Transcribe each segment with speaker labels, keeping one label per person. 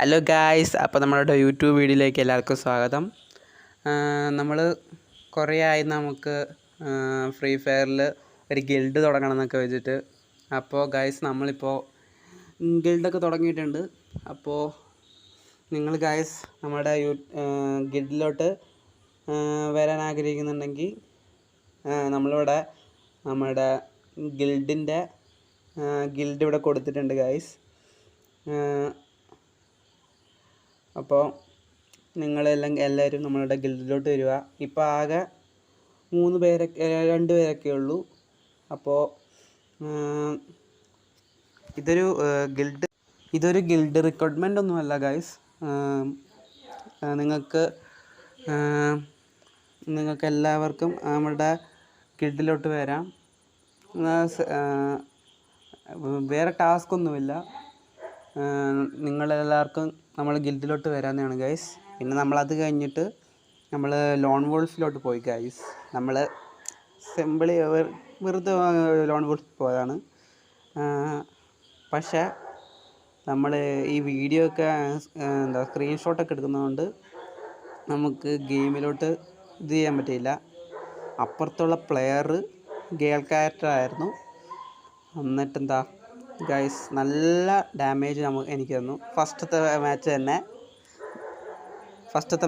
Speaker 1: Hello guys, അപ്പോൾ നമ്മുടെ YouTube വീഡിയോയിലേക്ക് എല്ലാവർക്കും സ്വാഗതം. നമ്മൾ കുറേ ആയി നമുക്ക് ഫ്രീ ഫയറിൽ ഒരു ഗിൽഡ് തുടങ്ങണം എന്നൊക്കെ വെച്ചിട്ട്. അപ്പോൾ ഗായ്സ് നമ്മളിപ്പോൾ ഗിൽഡൊക്കെ തുടങ്ങിയിട്ടുണ്ട്. അപ്പോൾ നിങ്ങൾ ഗായ്സ് നമ്മുടെ ഗിൽഡിലോട്ട് വരാൻ ആഗ്രഹിക്കുന്നുണ്ടെങ്കിൽ നമ്മളിവിടെ നമ്മുടെ ഗിൽഡ് ഇവിടെ കൊടുത്തിട്ടുണ്ട് ഗായ്സ്. അപ്പോൾ എല്ലാവരും നമ്മളുടെ ഗിൽഡിലോട്ട് വരിക. ഇപ്പോൾ ആകെ 2 പേരൊക്കെ ഉള്ളൂ. അപ്പോൾ ഇതൊരു ഗിൽഡ് റിക്രൂട്ട്മെൻ്റ് ഒന്നുമല്ല ഗൈസ്. നിങ്ങൾക്ക് എല്ലാവർക്കും നമ്മുടെ ഗിൽഡിലോട്ട് വരാം. വേറെ ടാസ്ക് ഒന്നുമില്ല. നിങ്ങളെല്ലാവർക്കും നമ്മൾ ഗിൽഡിലോട്ട് വരാമെന്നാണ് ഗൈസ്. പിന്നെ നമ്മളത് കഴിഞ്ഞിട്ട് നമ്മൾ ലോൺ വോൾഫിലോട്ട് പോയി ഗൈസ്. നമ്മൾ സിമ്പിളി വെറുതെ ലോൺ വോൾഫ് പോയതാണ്. പക്ഷേ നമ്മൾ ഈ വീഡിയോ ഒക്കെ സ്ക്രീൻഷോട്ടൊക്കെ എടുക്കുന്നതുകൊണ്ട് നമുക്ക് ഗെയിമിലോട്ട് ഇത് ചെയ്യാൻ പറ്റിയില്ല. അപ്പുറത്തുള്ള പ്ലെയർ ഗേൾ ക്യാരക്ടറായിരുന്നു. എന്നിട്ടെന്താ ഗൈസ്, നല്ല ഡാമേജ് എനിക്ക് തന്നു. ഫസ്റ്റത്തെ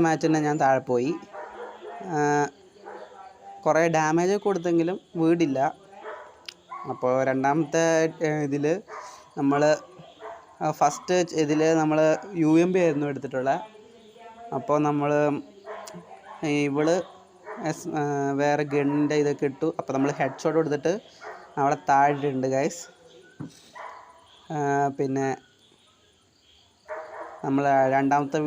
Speaker 1: മാച്ച് തന്നെ ഞാൻ താഴെ പോയി. കുറേ ഡാമേജ് കൊടുത്തെങ്കിലും വീടില്ല. അപ്പോൾ രണ്ടാമത്തെ ഇതിൽ ഫസ്റ്റ് നമ്മൾ UMP ആയിരുന്നു എടുത്തിട്ടുള്ളത്. അപ്പോൾ നമ്മൾ വേറെ ഗണ്ണിൻ്റെ ഇതൊക്കെ ഇട്ടു. അപ്പോൾ നമ്മൾ ഹെഡ് ഷോട്ട് കൊടുത്തിട്ട് അവളെ താഴെയുണ്ട് ഗൈസ്. പിന്നെ നമ്മൾ രണ്ടാമത്തെ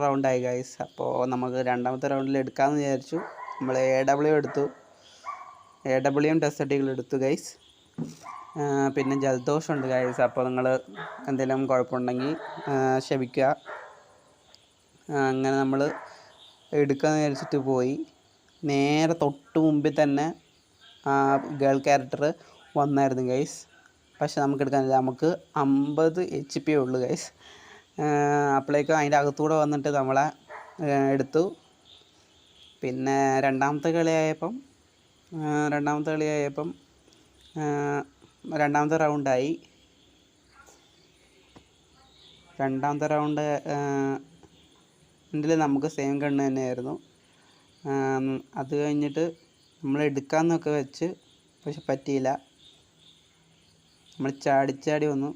Speaker 1: റൗണ്ടായി ഗൈസ്. അപ്പോൾ നമുക്ക് രണ്ടാമത്തെ റൗണ്ടിൽ എടുക്കാമെന്ന് വിചാരിച്ചു. നമ്മൾ AW എടുത്തു, AWയും ഡെസർട്ടുകളും എടുത്തു ഗൈസ്. പിന്നെ ജലദോഷമുണ്ട് ഗൈസ്. അപ്പോൾ നിങ്ങൾ എന്തെങ്കിലും കുഴപ്പമുണ്ടെങ്കിൽ ക്ഷമിക്കുക. അങ്ങനെ നമ്മൾ എടുക്കാമെന്ന് വിചാരിച്ചിട്ട് പോയി. നേരെ തൊട്ട് മുമ്പിൽ തന്നെ ഗേൾ ക്യാരക്ടർ വന്നായിരുന്നു ഗൈസ്. പക്ഷെ നമുക്ക് എടുക്കാനില്ല. നമുക്ക് 50 HP ഉള്ളൂ ഗൈസ്. അപ്പോഴേക്കും അതിൻ്റെ അകത്തൂടെ വന്നിട്ട് നമ്മളെ എടുത്തു. പിന്നെ രണ്ടാമത്തെ കളിയായപ്പം രണ്ടാമത്തെ റൗണ്ടായി. രണ്ടാമത്തെ റൗണ്ട് ഇതിൽ നമുക്ക് സെയിം ഗണ്ണ് തന്നെയായിരുന്നു. അത് കഴിഞ്ഞിട്ട് നമ്മൾ എടുക്കാമെന്നൊക്കെ വെച്ച്, പക്ഷെ പറ്റിയില്ല. നമ്മൾ ചാടി വന്നു.